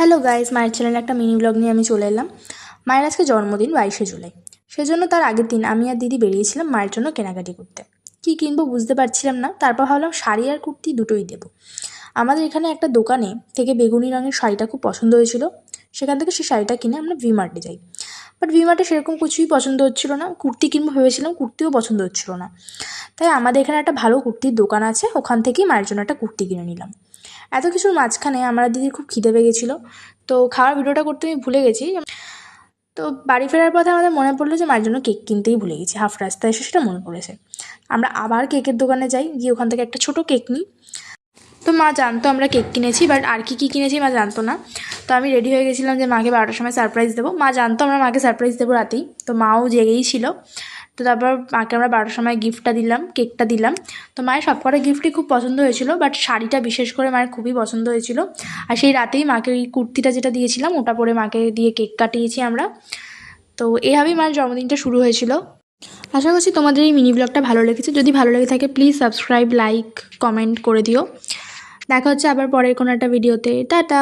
Hello guys, মায়ের চ্যানেলে একটা মিনি ব্লগ নিয়ে আমি চলে এলাম। মায়ের আজকে জন্মদিন 22শে জুলাই। সেজন্য তার আগের দিন আমি আর দিদি বেরিয়েছিলাম মায়ের জন্য কেনাকাটি করতে। কী কিনবো বুঝতে পারছিলাম না, তারপর ভাবলাম শাড়ি আর কুর্তি দুটোই দেবো। আমাদের এখানে একটা দোকানে থেকে বেগুনি রঙের শাড়িটা খুব পছন্দ হয়েছিল, সেখান থেকে সেই শাড়িটা কিনে আমরা ভি মার্টে যাই। বাট ভি মার্টে সেরকম কিছুই পছন্দ হচ্ছিলো না, কুর্তি কিনবো ভেবেছিলাম, কুর্তিও পছন্দ হচ্ছিলো না। তাই আমাদের এখানে একটা ভালো কুর্তির দোকান আছে, ওখান থেকেই মায়ের জন্য একটা কুর্তি কিনে নিলাম। এত কিছুর মাঝখানে আমার দিদির খুব খিদে পেয়ে গেছিলো, তো খাওয়ার ভিডিওটা করতে আমি ভুলে গেছি। তো বাড়ি ফেরার পথে আমাদের মনে পড়লো যে মায়ের জন্য কেক কিনতেই ভুলে গেছি, হাফ রাস্তায় এসে সেটা মনে পড়েছে। আমরা আবার কেকের দোকানে যাই, গিয়ে ওখান থেকে একটা ছোটো কেক নিই। তো মা জানতো আমরা কেক কিনেছি, বাট আর কী কিনেছি মা জানতো না। তো আমি রেডি হয়ে গেছিলাম যে মাকে 12টার সময় সারপ্রাইজ দেবো। মা জানতো আমরা মাকে সারপ্রাইজ দেবো রাতেই, তো মাও জেগেই ছিল। তো তারপর মাকে আমরা 12টার সময় গিফটটা দিলাম, কেকটা দিলাম। তো মায়ের সব কটা গিফটই খুব পছন্দ হয়েছিল, বাট শাড়িটা বিশেষ করে মায়ের খুবই পছন্দ হয়েছিল। আর সেই রাতেই মাকে ওই কুর্তিটা যেটা দিয়েছিলাম ওটা পরে মাকে দিয়ে কেক কাটিয়েছি আমরা। তো এইভাবেই মায়ের জন্মদিনটা শুরু হয়েছিল। আশা করছি তোমাদের এই মিনি ব্লগটা ভালো লেগেছে। যদি ভালো লেগে থাকে প্লিজ সাবস্ক্রাইব, লাইক, কমেন্ট করে দিও। দেখা হচ্ছে আবার পরের কোনো একটা ভিডিওতে। টাটা।